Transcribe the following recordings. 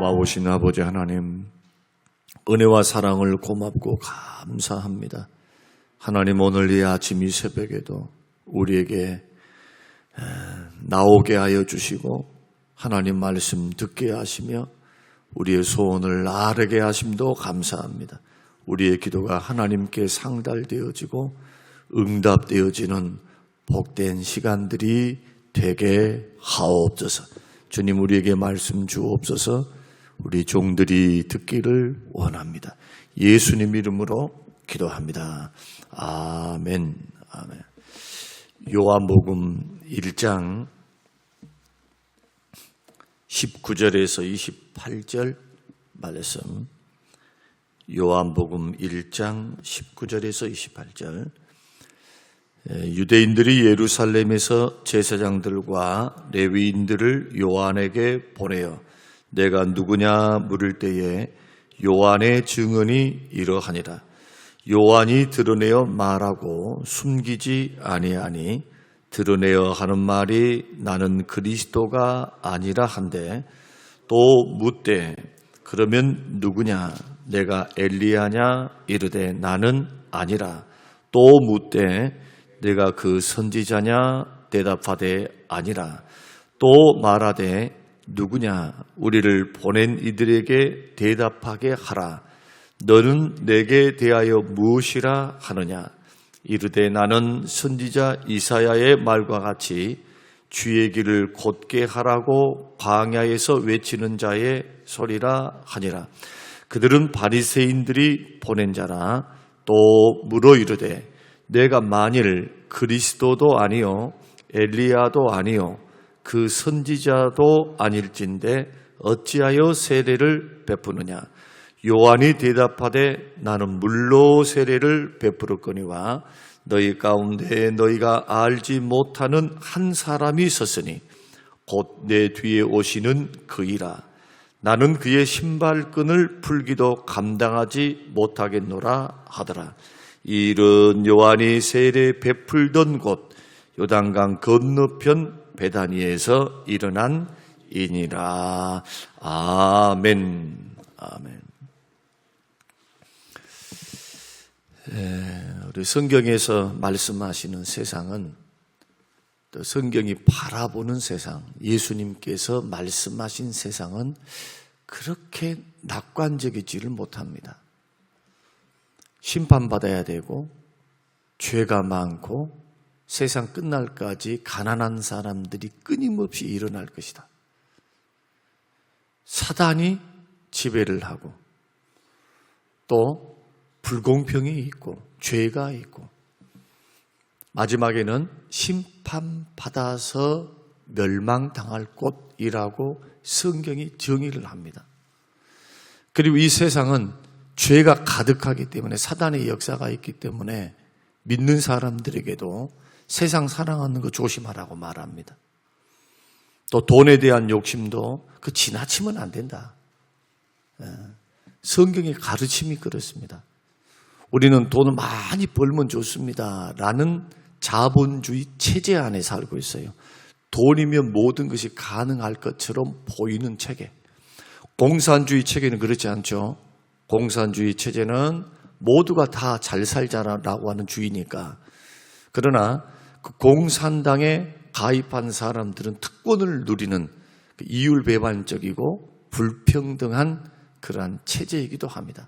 고마우신 아버지 하나님, 은혜와 사랑을 고맙고 감사합니다. 하나님, 오늘 이 아침 이 새벽에도 우리에게 나오게 하여 주시고 하나님 말씀 듣게 하시며 우리의 소원을 아뢰게 하심도 감사합니다. 우리의 기도가 하나님께 상달되어지고 응답되어지는 복된 시간들이 되게 하옵소서. 주님, 우리에게 말씀 주옵소서. 우리 종들이 듣기를 원합니다. 예수님 이름으로 기도합니다. 아멘. 아멘. 요한복음 1장 19절에서 28절 말씀. 요한복음 1장 19절에서 28절. 유대인들이 예루살렘에서 제사장들과 레위인들을 요한에게 보내어 내가 누구냐 물을 때에 요한의 증언이 이러하니라. 요한이 드러내어 말하고 숨기지 아니하니 드러내어 하는 말이 나는 그리스도가 아니라 한데, 또 묻되 그러면 누구냐? 내가 엘리야냐? 이르되 나는 아니라. 또 묻되 내가 그 선지자냐? 대답하되 아니라. 또 말하되 누구냐? 우리를 보낸 이들에게 대답하게 하라. 너는 내게 대하여 무엇이라 하느냐? 이르되 나는 선지자 이사야의 말과 같이 주의 길을 곧게 하라고 광야에서 외치는 자의 소리라 하니라. 그들은 바리새인들이 보낸 자라. 또 물어 이르되 내가 만일 그리스도도 아니요 엘리야도 아니요 그 선지자도 아닐진데 어찌하여 세례를 베푸느냐? 요한이 대답하되 나는 물로 세례를 베푸렸거니와 너희 가운데 너희가 알지 못하는 한 사람이 있었으니 곧 내 뒤에 오시는 그이라. 나는 그의 신발끈을 풀기도 감당하지 못하겠노라 하더라. 이 일은 요한이 세례 베풀던 곳 요단강 건너편 베다니에서 일어난 일이니라. 아멘. 아멘. 우리 성경에서 말씀하시는 세상은, 또 성경이 바라보는 세상, 예수님께서 말씀하신 세상은 그렇게 낙관적이지를 못합니다. 심판받아야 되고 죄가 많고 세상 끝날까지 가난한 사람들이 끊임없이 일어날 것이다. 사단이 지배를 하고 또 불공평이 있고 죄가 있고 마지막에는 심판받아서 멸망당할 곳이라고 성경이 정의를 합니다. 그리고 이 세상은 죄가 가득하기 때문에, 사단의 역사가 있기 때문에 믿는 사람들에게도 세상 사랑하는 거 조심하라고 말합니다. 또 돈에 대한 욕심도 그 지나치면 안 된다. 성경의 가르침이 그렇습니다. 우리는 돈을 많이 벌면 좋습니다 라는 자본주의 체제 안에 살고 있어요. 돈이면 모든 것이 가능할 것처럼 보이는 체계. 공산주의 체계는 그렇지 않죠. 공산주의 체제는 모두가 다 잘 살자라고 하는 주의니까. 그러나 그 공산당에 가입한 사람들은 특권을 누리는 이율배반적이고 불평등한 그러한 체제이기도 합니다.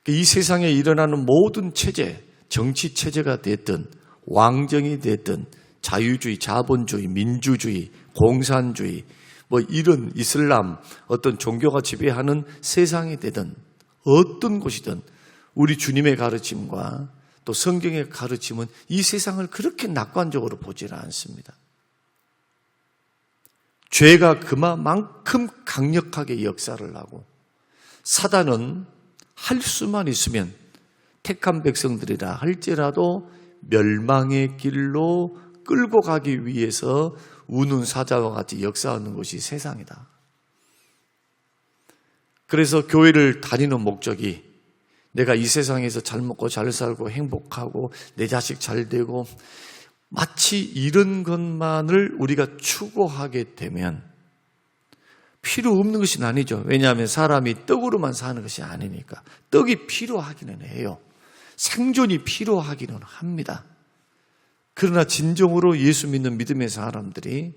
이 세상에 일어나는 모든 체제, 정치 체제가 됐든 왕정이 됐든 자유주의, 자본주의, 민주주의, 공산주의, 뭐 이런 이슬람, 어떤 종교가 지배하는 세상이 되든 어떤 곳이든 우리 주님의 가르침과 또 성경의 가르침은 이 세상을 그렇게 낙관적으로 보지는 않습니다. 죄가 그만큼 강력하게 역사를 하고 사단은 할 수만 있으면 택한 백성들이라 할지라도 멸망의 길로 끌고 가기 위해서 우는 사자와 같이 역사하는 것이 세상이다. 그래서 교회를 다니는 목적이 내가 이 세상에서 잘 먹고 잘 살고 행복하고 내 자식 잘 되고 마치 이런 것만을 우리가 추구하게 되면 필요 없는 것이 아니죠. 왜냐하면 사람이 떡으로만 사는 것이 아니니까. 떡이 필요하기는 해요. 생존이 필요하기는 합니다. 그러나 진정으로 예수 믿는 믿음의 사람들이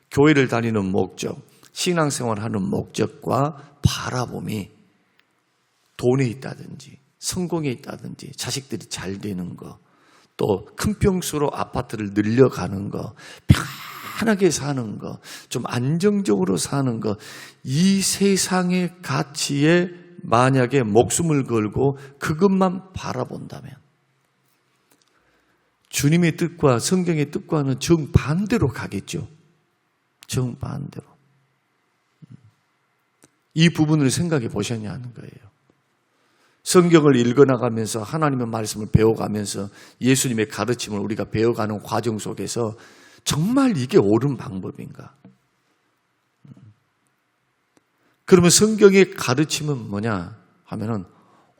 교회를 다니는 목적, 신앙생활하는 목적과 바라봄이 돈에 있다든지 성공에 있다든지 자식들이 잘 되는 거, 또 큰 평수로 아파트를 늘려가는 거, 편하게 사는 거, 좀 안정적으로 사는 거, 이 세상의 가치에 만약에 목숨을 걸고 그것만 바라본다면 주님의 뜻과 성경의 뜻과는 정반대로 가겠죠. 정반대로. 이 부분을 생각해 보셨냐는 거예요. 성경을 읽어나가면서 하나님의 말씀을 배워가면서 예수님의 가르침을 우리가 배워가는 과정 속에서 정말 이게 옳은 방법인가? 그러면 성경의 가르침은 뭐냐 하면은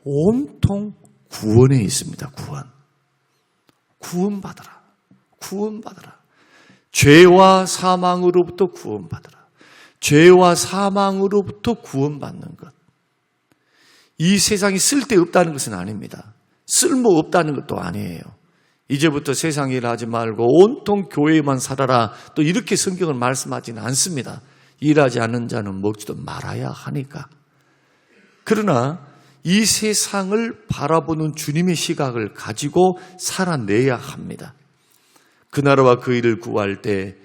온통 구원에 있습니다. 구원받으라. 구원받으라. 죄와 사망으로부터 구원받으라. 죄와 사망으로부터 구원받는 것. 이 세상이 쓸데없다는 것은 아닙니다. 쓸모없다는 것도 아니에요. 이제부터 세상 일 하지 말고 온통 교회에만 살아라. 또 이렇게 성경을 말씀하지는 않습니다. 일하지 않는 자는 먹지도 말아야 하니까. 그러나 이 세상을 바라보는 주님의 시각을 가지고 살아내야 합니다. 그 나라와 그 일을 구할 때,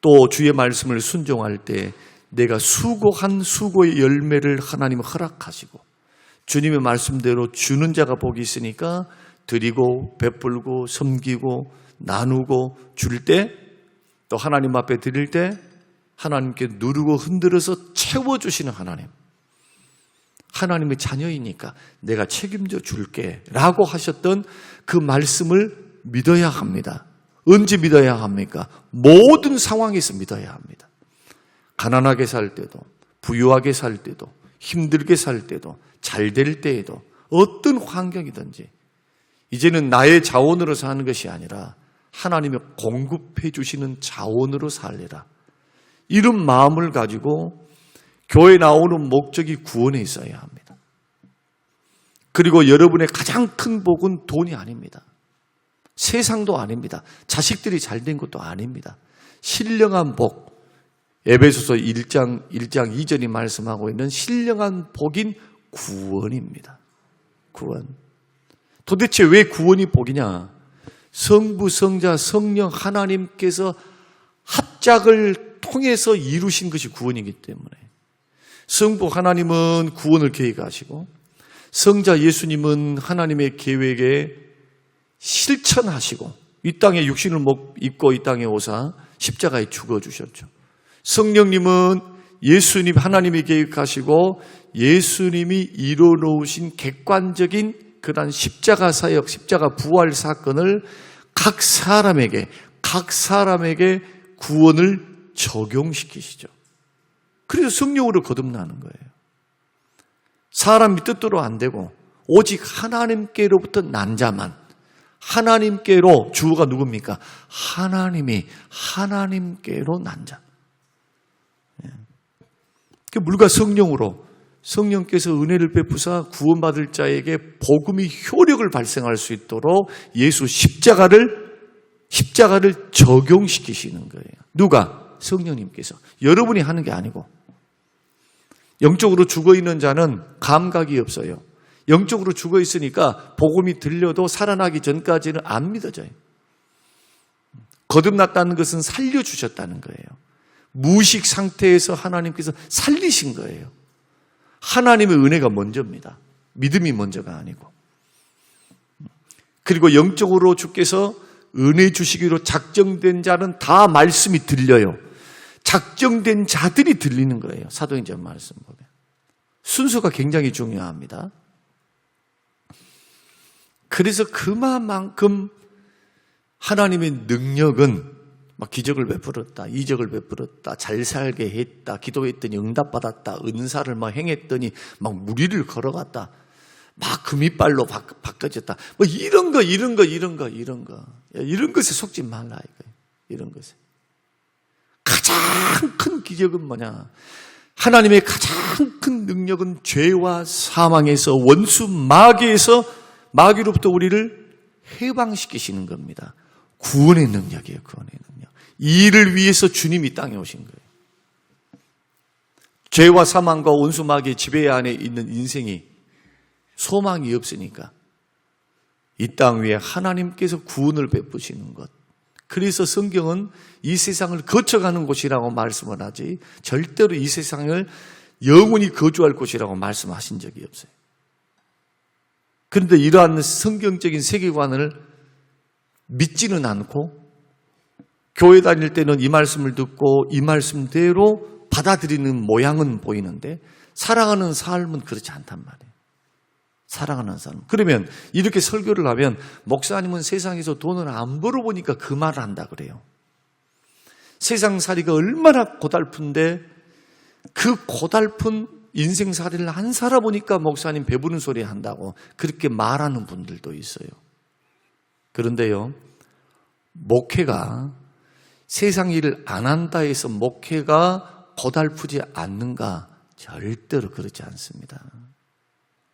또 주의 말씀을 순종할 때 내가 수고한 수고의 열매를 하나님은 허락하시고 주님의 말씀대로 주는 자가 복이 있으니까 드리고 베풀고 섬기고 나누고 줄 때, 또 하나님 앞에 드릴 때 하나님께 누르고 흔들어서 채워주시는 하나님. 하나님의 자녀이니까 내가 책임져 줄게 라고 하셨던 그 말씀을 믿어야 합니다. 언제 믿어야 합니까? 모든 상황에서 믿어야 합니다. 가난하게 살 때도, 부유하게 살 때도, 힘들게 살 때도, 잘 될 때에도, 어떤 환경이든지 이제는 나의 자원으로 사는 것이 아니라 하나님이 공급해 주시는 자원으로 살리라. 이런 마음을 가지고 교회에 나오는 목적이 구원에 있어야 합니다. 그리고 여러분의 가장 큰 복은 돈이 아닙니다. 세상도 아닙니다. 자식들이 잘 된 것도 아닙니다. 신령한 복, 에베소서 1장 2절이 말씀하고 있는 신령한 복인 구원입니다. 구원. 도대체 왜 구원이 복이냐? 성부, 성자, 성령 하나님께서 합작을 통해서 이루신 것이 구원이기 때문에 성부 하나님은 구원을 계획하시고 성자 예수님은 하나님의 계획에 실천하시고 이 땅에 육신을 입고 이 땅에 오사 십자가에 죽어주셨죠. 성령님은 예수님 하나님이 계획하시고 예수님이 이뤄놓으신 객관적인 그런 십자가 사역, 십자가 부활 사건을 각 사람에게 구원을 적용시키시죠. 그래서 성령으로 거듭나는 거예요. 사람이 뜻대로 안 되고 오직 하나님께로부터 난 자만, 하나님께로, 주어가 누굽니까? 하나님이 하나님께로 난 자. 물과 성령으로 성령께서 은혜를 베푸사 구원받을 자에게 복음이 효력을 발생할 수 있도록 예수 십자가를 적용시키시는 거예요. 누가? 성령님께서. 여러분이 하는 게 아니고. 영적으로 죽어있는 자는 감각이 없어요. 영적으로 죽어있으니까 복음이 들려도 살아나기 전까지는 안 믿어져요. 거듭났다는 것은 살려주셨다는 거예요. 무의식 상태에서 하나님께서 살리신 거예요. 하나님의 은혜가 먼저입니다. 믿음이 먼저가 아니고. 그리고 영적으로 주께서 은혜 주시기로 작정된 자는 다 말씀이 들려요. 작정된 자들이 들리는 거예요. 사도행전 말씀 보면. 순서가 굉장히 중요합니다. 그래서 그만큼 하나님의 능력은 막 기적을 베풀었다, 이적을 베풀었다, 잘 살게 했다, 기도했더니 응답받았다, 은사를 막 행했더니 막 무리를 걸어갔다, 막 금이빨로 바꿔졌다. 뭐 이런 것에 속지 말라 이거예요. 이런 것에. 가장 큰 기적은 뭐냐? 하나님의 가장 큰 능력은 죄와 사망에서, 원수 마귀에서, 마귀로부터 우리를 해방시키시는 겁니다. 구원의 능력이에요. 구원의 능력. 이 일을 위해서 주님이 땅에 오신 거예요. 죄와 사망과 원수 마귀의 지배 안에 있는 인생이 소망이 없으니까 이 땅 위에 하나님께서 구원을 베푸시는 것. 그래서 성경은 이 세상을 거쳐가는 곳이라고 말씀을 하지 절대로 이 세상을 영원히 거주할 곳이라고 말씀하신 적이 없어요. 그런데 이러한 성경적인 세계관을 믿지는 않고 교회 다닐 때는 이 말씀을 듣고 이 말씀대로 받아들이는 모양은 보이는데 살아가는 삶은 그렇지 않단 말이에요. 살아가는 삶. 그러면 이렇게 설교를 하면 목사님은 세상에서 돈을 안 벌어보니까 그 말을 한다 그래요. 세상살이가 얼마나 고달픈데 그 고달픈 인생살이를 안 살아보니까 목사님 배부른 소리 한다고 그렇게 말하는 분들도 있어요. 그런데요, 목회가 세상 일을 안 한다 해서 목회가 고달프지 않는가? 절대로 그렇지 않습니다.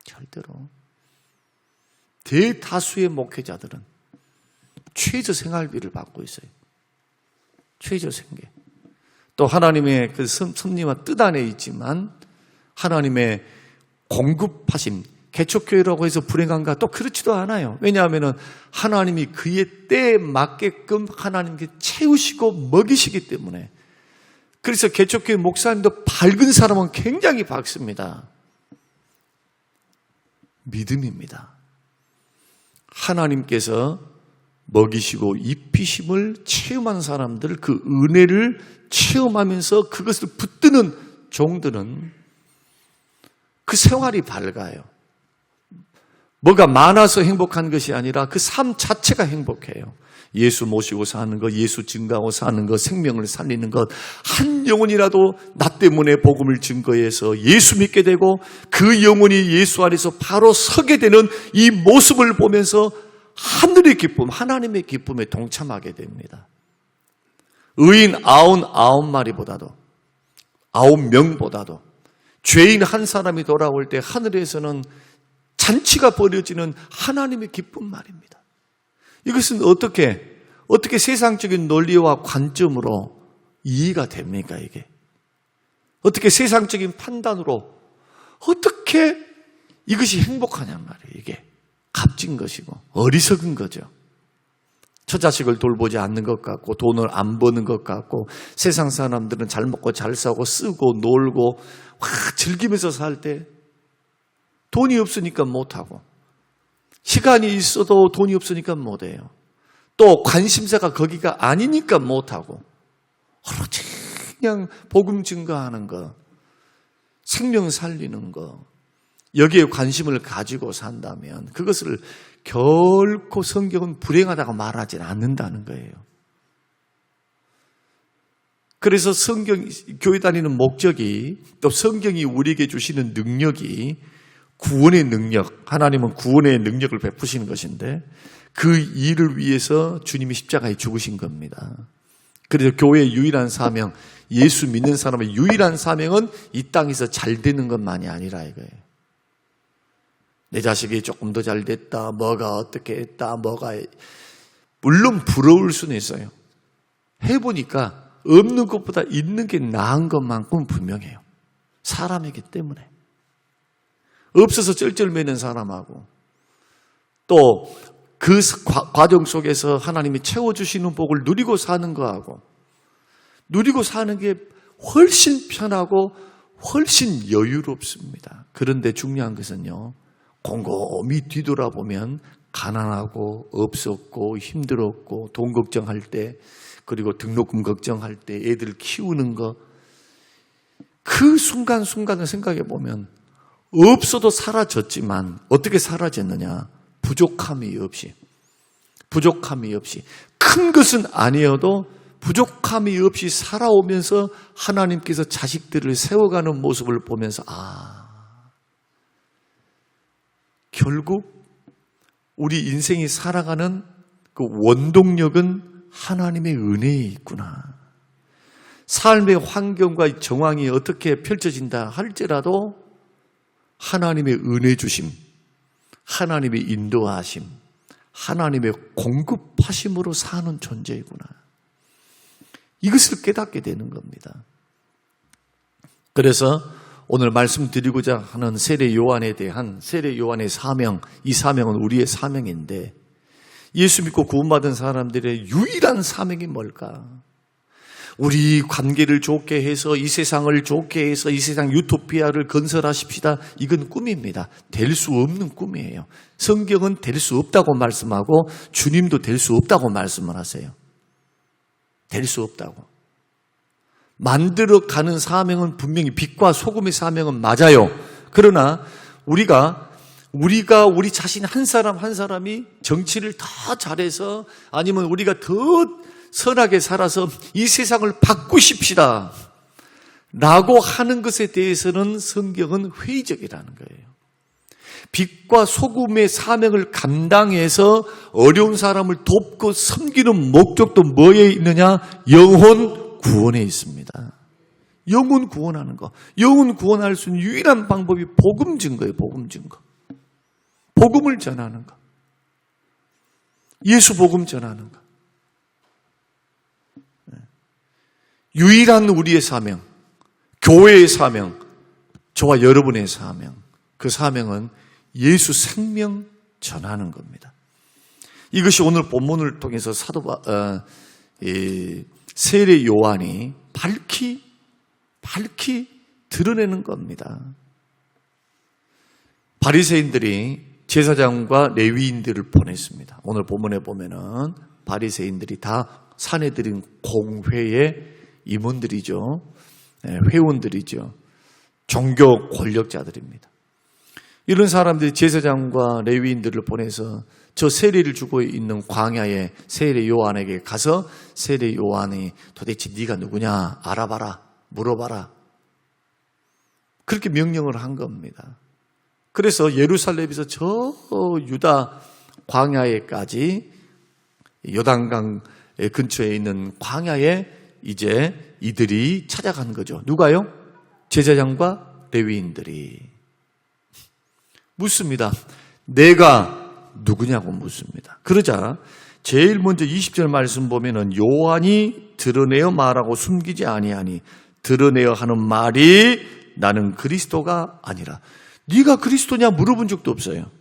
절대로. 대다수의 목회자들은 최저 생활비를 받고 있어요. 최저 생계. 또 하나님의 그 섭리와 뜻 안에 있지만 하나님의 공급하심, 개척교회라고 해서 불행한가? 또 그렇지도 않아요. 왜냐하면 하나님이 그의 때에 맞게끔 하나님께 채우시고 먹이시기 때문에. 그래서 개척교회 목사님도 밝은 사람은 굉장히 밝습니다. 믿음입니다. 하나님께서 먹이시고 입히심을 체험한 사람들, 그 은혜를 체험하면서 그것을 붙드는 종들은 그 생활이 밝아요. 뭐가 많아서 행복한 것이 아니라 그 삶 자체가 행복해요. 예수 모시고 사는 것, 예수 증거하고 사는 것, 생명을 살리는 것, 한 영혼이라도 나 때문에 복음을 증거해서 예수 믿게 되고 그 영혼이 예수 안에서 바로 서게 되는 이 모습을 보면서 하늘의 기쁨, 하나님의 기쁨에 동참하게 됩니다. 의인 99마리보다도 9명보다도 죄인 한 사람이 돌아올 때 하늘에서는 잔치가 벌어지는 하나님의 기쁨 말입니다. 이것은 어떻게 세상적인 논리와 관점으로 이해가 됩니까, 이게? 어떻게 세상적인 판단으로 어떻게 이것이 행복하냔 말이에요, 이게. 값진 것이고 어리석은 거죠. 처자식을 돌보지 않는 것 같고 돈을 안 버는 것 같고 세상 사람들은 잘 먹고 잘 사고 쓰고 놀고 즐기면서 살 때 돈이 없으니까 못하고 시간이 있어도 돈이 없으니까 못해요. 또 관심사가 거기가 아니니까 못하고 오로지 그냥 복음 증거하는 거, 생명 살리는 거, 여기에 관심을 가지고 산다면 그것을 결코 성경은 불행하다고 말하지는 않는다는 거예요. 그래서 교회 다니는 목적이, 또 성경이 우리에게 주시는 능력이 구원의 능력, 하나님은 구원의 능력을 베푸시는 것인데 그 일을 위해서 주님이 십자가에 죽으신 겁니다. 그래서 교회의 유일한 사명, 예수 믿는 사람의 유일한 사명은 이 땅에서 잘 되는 것만이 아니라 이거예요. 내 자식이 조금 더 잘 됐다, 뭐가 어떻게 했다, 물론 부러울 수는 있어요. 해보니까 없는 것보다 있는 게 나은 것만큼은 분명해요. 사람이기 때문에. 없어서 쩔쩔매는 사람하고 또 그 과정 속에서 하나님이 채워주시는 복을 누리고 사는 거하고 누리고 사는 게 훨씬 편하고 훨씬 여유롭습니다. 그런데 중요한 것은요, 곰곰이 뒤돌아보면 가난하고 없었고 힘들었고 돈 걱정할 때, 그리고 등록금 걱정할 때, 애들 키우는 거, 그 순간순간을 생각해 보면 없어도 사라졌지만 어떻게 사라졌느냐? 부족함이 없이 큰 것은 아니어도 부족함이 없이 살아오면서 하나님께서 자식들을 세워가는 모습을 보면서 결국 우리 인생이 살아가는 그 원동력은 하나님의 은혜에 있구나. 삶의 환경과 정황이 어떻게 펼쳐진다 할지라도 하나님의 은혜 주심, 하나님의 인도하심, 하나님의 공급하심으로 사는 존재이구나. 이것을 깨닫게 되는 겁니다. 그래서 오늘 말씀드리고자 하는 세례 요한에 대한 세례 요한의 사명, 이 사명은 우리의 사명인데 예수 믿고 구원받은 사람들의 유일한 사명이 뭘까? 우리 관계를 좋게 해서 이 세상을 좋게 해서 이 세상 유토피아를 건설하십시다. 이건 꿈입니다. 될 수 없는 꿈이에요. 성경은 될 수 없다고 말씀하고 주님도 될 수 없다고 말씀을 하세요. 될 수 없다고. 만들어가는 사명은 분명히 빛과 소금의 사명은 맞아요. 그러나 우리가 우리 자신 한 사람 한 사람이 정치를 더 잘해서 아니면 우리가 더 선하게 살아서 이 세상을 바꾸십시다 라고 하는 것에 대해서는 성경은 회의적이라는 거예요. 빛과 소금의 사명을 감당해서 어려운 사람을 돕고 섬기는 목적도 뭐에 있느냐? 영혼 구원에 있습니다. 영혼 구원하는 거. 영혼 구원할 수 있는 유일한 방법이 복음 증거예요. 복음 증거. 복음을 전하는 거. 예수 복음 전하는 거. 유일한 우리의 사명, 교회의 사명, 저와 여러분의 사명, 그 사명은 예수 생명 전하는 겁니다. 이것이 오늘 본문을 통해서 세례 요한이 밝히 드러내는 겁니다. 바리새인들이 제사장과 레위인들을 보냈습니다. 오늘 본문에 보면은 바리새인들이 다 사내들인 공회의 임원들이죠. 회원들이죠. 종교 권력자들입니다. 이런 사람들이 제사장과 레위인들을 보내서 저 세례를 주고 있는 광야의 세례 요한에게 가서 세례 요한이 도대체 네가 누구냐 알아봐라, 물어봐라. 그렇게 명령을 한 겁니다. 그래서 예루살렘에서 저 유다 광야에까지 요단강 근처에 있는 광야에 이제 이들이 찾아간 거죠. 누가요? 제사장과 레위인들이 묻습니다. 내가 누구냐고 묻습니다. 그러자 제일 먼저 20절 말씀 보면은 요한이 드러내어 말하고 숨기지 아니하니 드러내어 하는 말이 나는 그리스도가 아니라. 네가 그리스도냐 물어본 적도 없어요.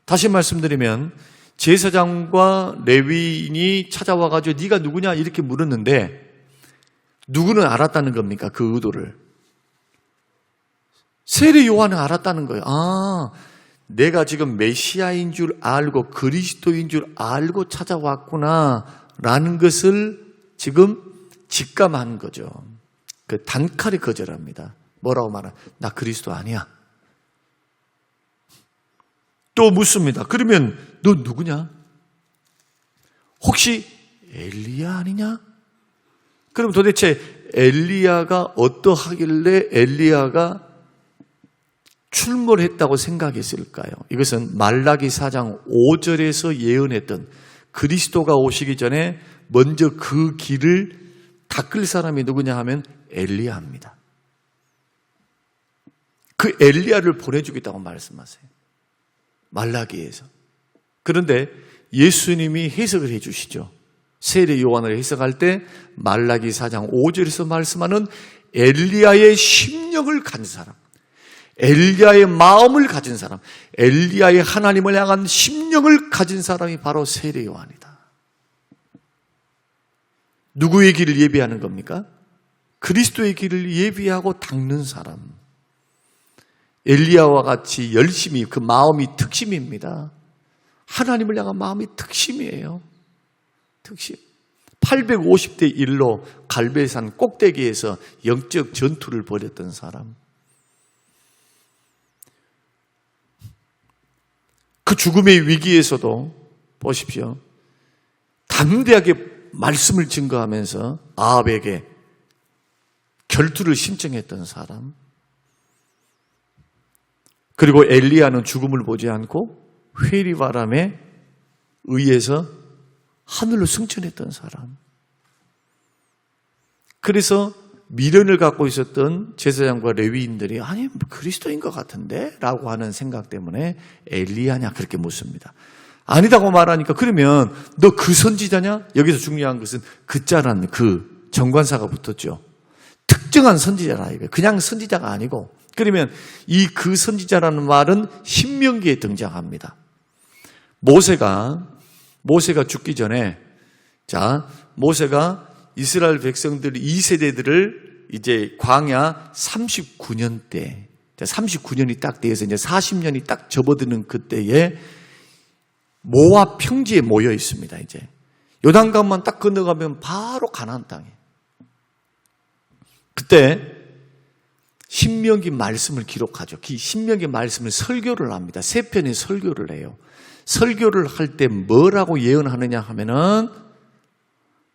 다시 말씀드리면 제사장과 레위인이 찾아와가지고 네가 누구냐 이렇게 물었는데 누구는 알았다는 겁니까? 그 의도를. 세례 요한은 알았다는 거예요. 아, 내가 지금 메시아인 줄 알고 그리스도인 줄 알고 찾아왔구나 라는 것을 지금 직감한 거죠. 그 단칼에 거절합니다. 뭐라고 말하나? 나 그리스도 아니야. 또 묻습니다. 그러면 너 누구냐? 혹시 엘리야 아니냐? 그럼 도대체 엘리야가 어떠하길래 엘리야가 출몰했다고 생각했을까요? 이것은 말라기 4장 5절에서 예언했던 그리스도가 오시기 전에 먼저 그 길을 닦을 사람이 누구냐 하면 엘리야입니다. 그 엘리야를 보내주겠다고 말씀하세요. 말라기에서. 그런데 예수님이 해석을 해 주시죠. 세례 요한을 해석할 때 말라기 4장 5절에서 말씀하는 엘리야의 심령을 가진 사람, 엘리야의 마음을 가진 사람, 엘리야의 하나님을 향한 심령을 가진 사람이 바로 세례 요한이다. 누구의 길을 예비하는 겁니까? 그리스도의 길을 예비하고 닦는 사람. 엘리야와 같이 열심히, 그 마음이 특심입니다. 하나님을 향한 마음이 특심이에요. 특심. 850대 1로 갈멜산 꼭대기에서 영적 전투를 벌였던 사람. 그 죽음의 위기에서도 보십시오. 담대하게 말씀을 증거하면서 아합에게 결투를 신청했던 사람. 그리고 엘리야는 죽음을 보지 않고 회리바람에 의해서 하늘로 승천했던 사람. 그래서 미련을 갖고 있었던 제사장과 레위인들이 아니 그리스도인 것 같은데? 라고 하는 생각 때문에 엘리야냐 그렇게 묻습니다. 아니다고 말하니까 그러면 너 그 선지자냐? 여기서 중요한 것은 그 자라는 그 정관사가 붙었죠. 특정한 선지자라 이거 그냥 선지자가 아니고 그러면 이 그 선지자라는 말은 신명기에 등장합니다. 모세가 죽기 전에 모세가 이스라엘 백성들 2세대들을 이제 광야 39년 때 39년이 딱 돼서 이제 40년이 딱 접어드는 그때에 모압 평지에 모여 있습니다. 이제 요단강만 딱 건너가면 바로 가나안 땅이에요. 그때 신명기 말씀을 기록하죠. 신명기 말씀을 설교를 합니다. 3편의 설교를 해요. 설교를 할 때 뭐라고 예언하느냐 하면은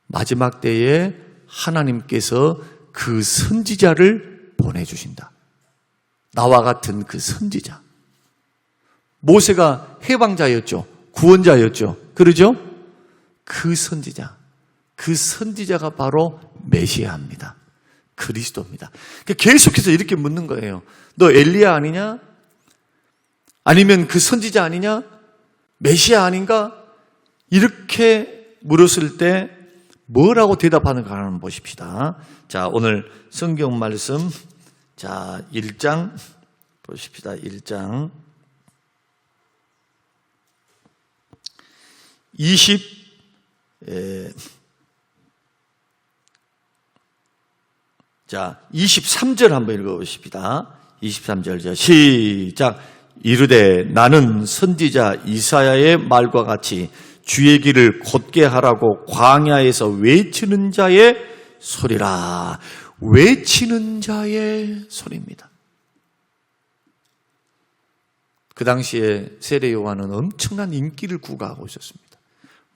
마지막 때에 하나님께서 그 선지자를 보내주신다. 나와 같은 그 선지자. 모세가 해방자였죠. 구원자였죠. 그러죠? 그 선지자가 바로 메시아입니다. 그리스도입니다. 계속해서 이렇게 묻는 거예요. 너 엘리야 아니냐? 아니면 그 선지자 아니냐? 메시아 아닌가? 이렇게 물었을 때 뭐라고 대답하는가 한번 보십시다. 자, 오늘 성경 말씀 1장 보십시다. 1장 23절 한번 읽어보십시다. 23절 시작. 이르되 나는 선지자 이사야의 말과 같이 주의 길을 곧게 하라고 광야에서 외치는 자의 소리라. 외치는 자의 소리입니다. 그 당시에 세례 요한은 엄청난 인기를 구가하고 있었습니다.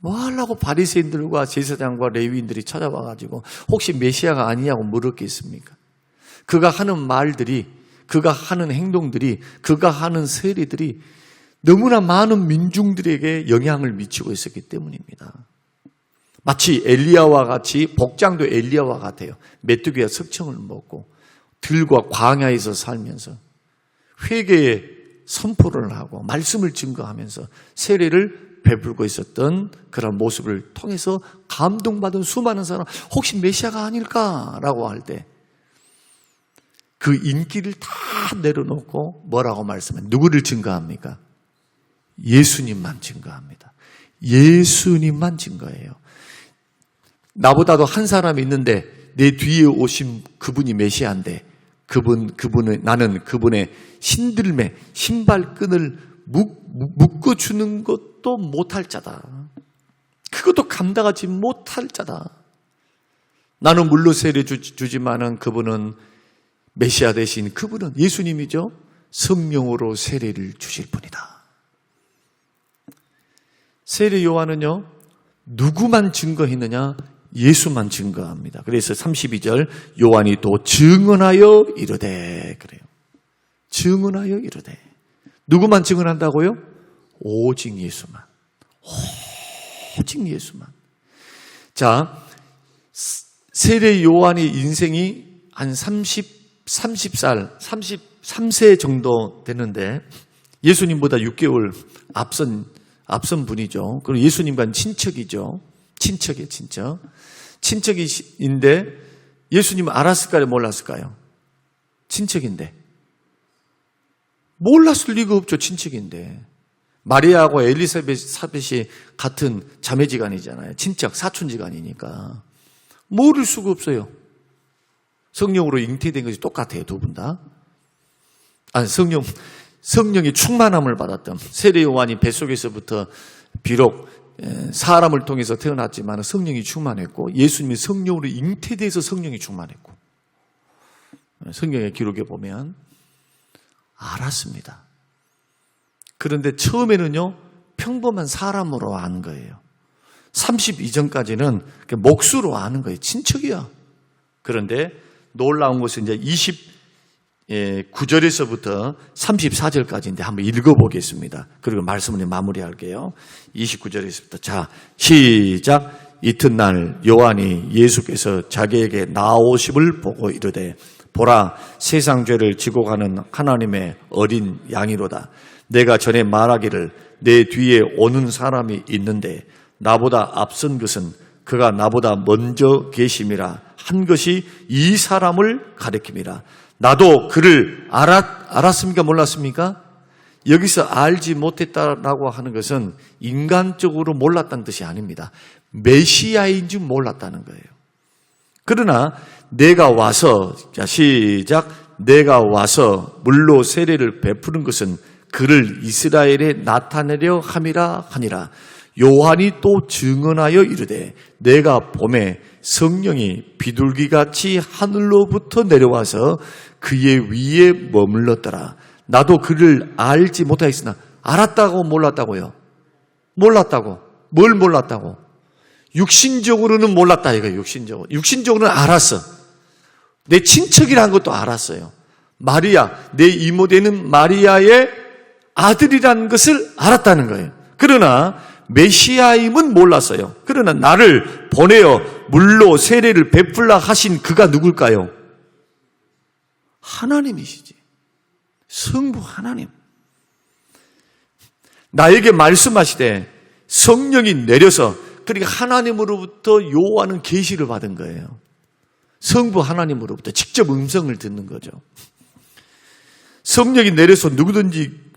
뭐 하려고 바리새인들과 제사장과 레위인들이 찾아와가지고 혹시 메시아가 아니냐고 물었겠습니까? 그가 하는 말들이, 그가 하는 행동들이, 그가 하는 세례들이 너무나 많은 민중들에게 영향을 미치고 있었기 때문입니다. 마치 엘리야와 같이 복장도 엘리야와 같아요. 메뚜기와 석청을 먹고 들과 광야에서 살면서 회개의 선포를 하고 말씀을 증거하면서 세례를 베풀고 있었던 그런 모습을 통해서 감동받은 수많은 사람, 혹시 메시아가 아닐까라고 할 때 그 인기를 다 내려놓고 뭐라고 말씀해? 누구를 증거합니까? 예수님만 증거합니다. 예수님만 증거해요. 나보다도 한 사람이 있는데 내 뒤에 오신 그분이 메시아인데 나는 그분의 신들매, 신발끈을 묶어주는 것도 못할 자다. 그것도 감당하지 못할 자다. 나는 물로 세례 주지만은 그분은 메시아 대신 그분은 예수님이죠. 성령으로 세례를 주실 분이다. 세례 요한은요, 누구만 증거했느냐? 예수만 증거합니다. 그래서 32절 요한이 또 증언하여 이르되 그래요. 증언하여 이르되. 누구만 증언한다고요? 오직 예수만. 오직 예수만. 자, 세례 요한의 인생이 한 30살, 33세 정도 되는데 예수님보다 6개월 앞선 분이죠. 그리고 예수님과는 친척이죠. 친척이에요, 친척. 친척인데 예수님은 알았을까요, 몰랐을까요? 친척인데. 몰랐을 리가 없죠, 친척인데. 마리아하고 엘리사벳이 같은 자매지간이잖아요. 친척, 사촌지간이니까. 모를 수가 없어요. 성령으로 잉태된 것이 똑같아요, 두 분 다. 성령이 충만함을 받았던 세례 요한이 뱃속에서부터 비록 사람을 통해서 태어났지만 성령이 충만했고 예수님이 성령으로 잉태돼서 성령이 충만했고 성경의 기록에 보면 알았습니다. 그런데 처음에는요 평범한 사람으로 아는 거예요. 30 이전까지는 목수로 아는 거예요. 친척이야. 그런데 놀라운 것은 이제 29절에서부터 34절까지인데 한번 읽어보겠습니다. 그리고 말씀을 마무리할게요. 29절에서부터 자 시작. 이튿날 요한이 예수께서 자기에게 나오심을 보고 이르되 보라 세상 죄를 지고 가는 하나님의 어린 양이로다. 내가 전에 말하기를 내 뒤에 오는 사람이 있는데 나보다 앞선 것은 그가 나보다 먼저 계심이라 한 것이 이 사람을 가리킴이라. 나도 그를 알았습니까? 몰랐습니까? 여기서 알지 못했다라고 하는 것은 인간적으로 몰랐다는 뜻이 아닙니다. 메시아인 줄 몰랐다는 거예요. 그러나 내가 와서, 자 시작, 내가 와서 물로 세례를 베푸는 것은 그를 이스라엘에 나타내려 함이라 하니라. 요한이 또 증언하여 이르되 내가 봄에 성령이 비둘기같이 하늘로부터 내려와서 그의 위에 머물렀더라. 나도 그를 알지 못하였으나 알았다고 몰랐다고요? 몰랐다고. 뭘 몰랐다고? 육신적으로는 몰랐다 이거예요. 육신적으로는 알았어. 내 친척이라는 것도 알았어요. 마리아, 내 이모되는 마리아의 아들이라는 것을 알았다는 거예요. 그러나 메시아임은 몰랐어요. 그러나 나를 보내어 물로 세례를 베풀라 하신 그가 누굴까요? 하나님이시지. 성부 하나님. 나에게 말씀하시되 성령이 내려서, 그러니까 하나님으로부터 요한은 계시를 받은 거예요. 성부 하나님으로부터 직접 음성을 듣는 거죠. 성령이 내려서 누구든지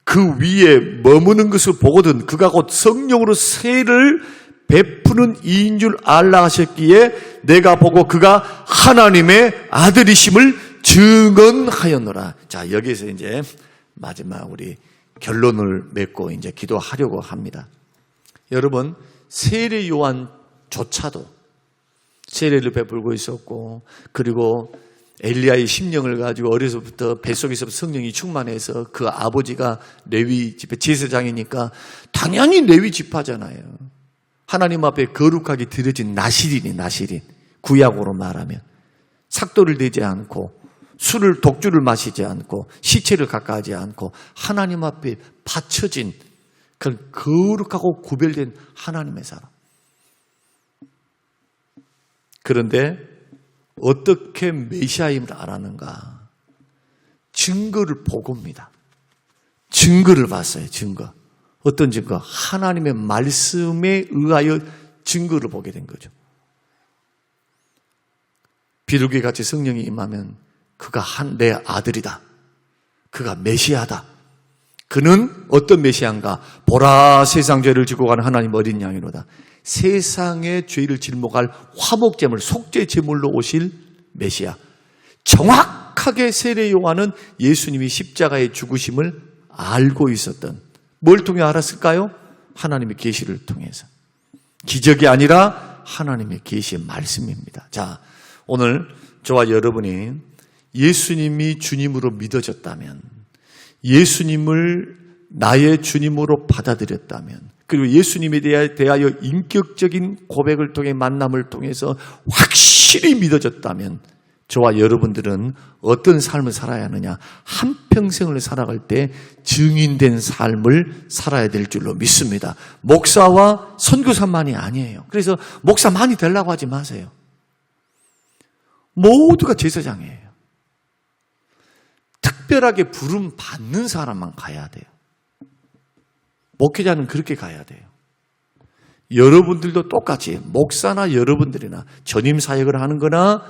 그 위에 머무는 것을 보거든 그가 곧 성령으로 세를 베푸는 이인 줄 알라 하셨기에 내가 보고 그가 하나님의 아들이심을 증언하였노라. 자, 여기서 이제 마지막 우리 결론을 맺고 이제 기도하려고 합니다. 여러분, 세례 요한조차도 세례를 베풀고 있었고, 그리고 엘리야의 심령을 가지고 어려서부터 뱃속에서 성령이 충만해서 그 아버지가 레위 지파 제사장이니까 당연히 레위 지파잖아요. 하나님 앞에 거룩하게 드려진 나실인이 나실인. 구약으로 말하면 삭도를 내지 않고 독주를 마시지 않고 시체를 가까이하지 않고 하나님 앞에 바쳐진 그런 거룩하고 구별된 하나님의 사람. 그런데 어떻게 메시아임을 알았는가? 증거를 보고입니다. 증거를 봤어요. 증거. 어떤 증거? 하나님의 말씀에 의하여 증거를 보게 된 거죠. 비둘기같이 성령이 임하면 그가 내 아들이다. 그가 메시아다. 그는 어떤 메시아인가? 보라 세상 죄를 지고 가는 하나님 어린 양이로다. 세상의 죄를 짊어갈 화목제물, 속죄제물로 오실 메시아. 정확하게 세례 요한은 예수님이 십자가의 죽으심을 알고 있었던, 뭘 통해 알았을까요? 하나님의 계시를 통해서. 기적이 아니라 하나님의 계시의 말씀입니다. 자, 오늘 저와 여러분이 예수님이 주님으로 믿어졌다면, 예수님을 나의 주님으로 받아들였다면, 그리고 예수님에 대하여 인격적인 고백을 통해 만남을 통해서 확실히 믿어졌다면 저와 여러분들은 어떤 삶을 살아야 하느냐? 한평생을 살아갈 때 증인된 삶을 살아야 될 줄로 믿습니다. 목사와 선교사만이 아니에요. 그래서 목사 많이 되려고 하지 마세요. 모두가 제사장이에요. 특별하게 부름 받는 사람만 가야 돼요. 목회자는 그렇게 가야 돼요. 여러분들도 똑같이 목사나 여러분들이나 전임 사역을 하는 거나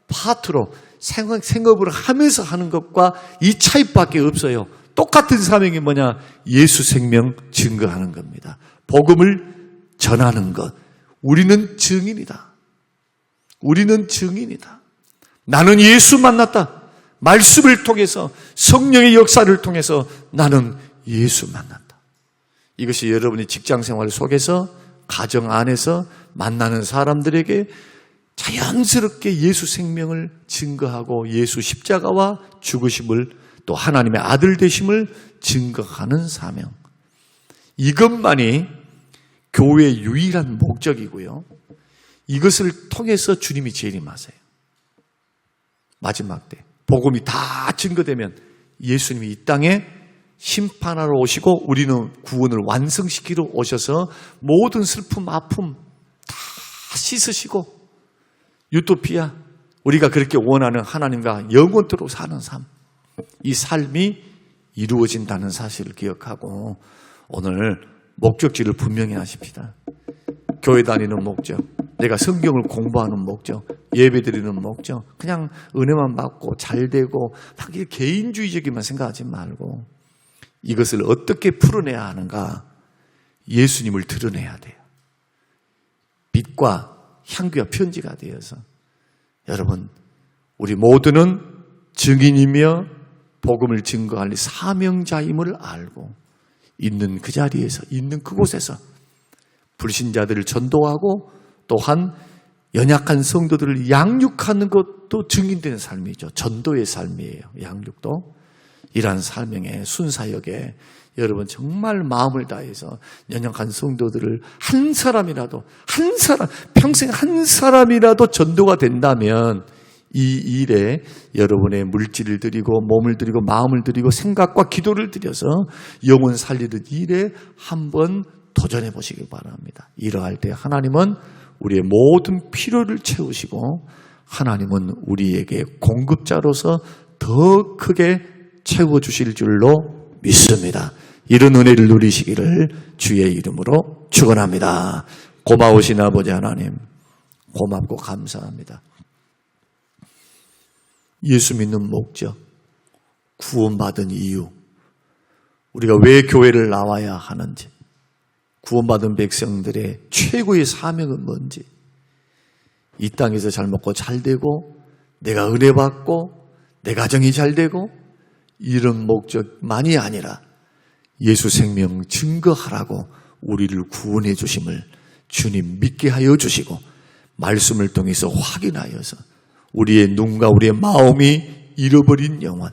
파트로 생업을 하면서 하는 것과 이 차이밖에 없어요. 똑같은 사명이 뭐냐? 예수 생명 증거하는 겁니다. 복음을 전하는 것. 우리는 증인이다. 우리는 증인이다. 나는 예수 만났다. 말씀을 통해서, 성령의 역사를 통해서 나는 예수 만났다. 이것이 여러분이 직장생활 속에서, 가정 안에서 만나는 사람들에게 자연스럽게 예수 생명을 증거하고 예수 십자가와 죽으심을, 또 하나님의 아들 되심을 증거하는 사명. 이것만이 교회의 유일한 목적이고요. 이것을 통해서 주님이 재림하세요. 마지막 때 복음이 다 증거되면 예수님이 이 땅에 심판하러 오시고 우리는 구원을 완성시키러 오셔서 모든 슬픔, 아픔 다 씻으시고 유토피아, 우리가 그렇게 원하는 하나님과 영원토록 사는 삶, 이 삶이 이루어진다는 사실을 기억하고 오늘 목적지를 분명히 하십시다. 교회 다니는 목적, 내가 성경을 공부하는 목적, 예배드리는 목적, 그냥 은혜만 받고 잘되고 막 개인주의적이만 생각하지 말고 이것을 어떻게 풀어내야 하는가? 예수님을 드러내야 돼요. 빛과 향기와 편지가 되어서 여러분, 우리 모두는 증인이며 복음을 증거할 사명자임을 알고 있는 그 자리에서, 있는 그곳에서 불신자들을 전도하고 또한 연약한 성도들을 양육하는 것도 증인되는 삶이죠. 전도의 삶이에요. 양육도. 이러한 사명의 순사역에 여러분 정말 마음을 다해서 연약한 성도들을 한 사람이라도, 평생 한 사람이라도 전도가 된다면 이 일에 여러분의 물질을 드리고 몸을 드리고 마음을 드리고 생각과 기도를 드려서 영혼 살리는 일에 한번 도전해 보시기 바랍니다. 이러할 때 하나님은 우리의 모든 필요를 채우시고 하나님은 우리에게 공급자로서 더 크게 채워주실 줄로 믿습니다. 이런 은혜를 누리시기를 주의 이름으로 축원합니다. 고마우신 아버지 하나님, 고맙고 감사합니다. 예수 믿는 목적, 구원받은 이유, 우리가 왜 교회를 나와야 하는지, 구원받은 백성들의 최고의 사명은 뭔지, 이 땅에서 잘 먹고 잘 되고 내가 은혜 받고 내 가정이 잘 되고 이런 목적만이 아니라 예수 생명 증거하라고 우리를 구원해 주심을 주님 믿게 하여 주시고 말씀을 통해서 확인하여서 우리의 눈과 우리의 마음이 잃어버린 영혼,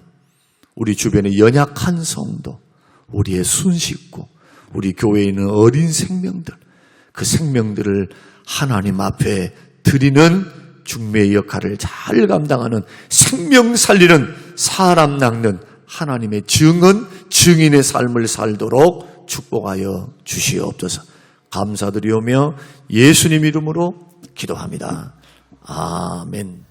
우리 주변의 연약한 성도, 우리의 순식구, 우리 교회에 있는 어린 생명들, 그 생명들을 하나님 앞에 드리는 중매의 역할을 잘 감당하는 생명 살리는 사람 낚는 하나님의 증인의 삶을 살도록 축복하여 주시옵소서. 감사드리오며 예수님 이름으로 기도합니다. 아멘.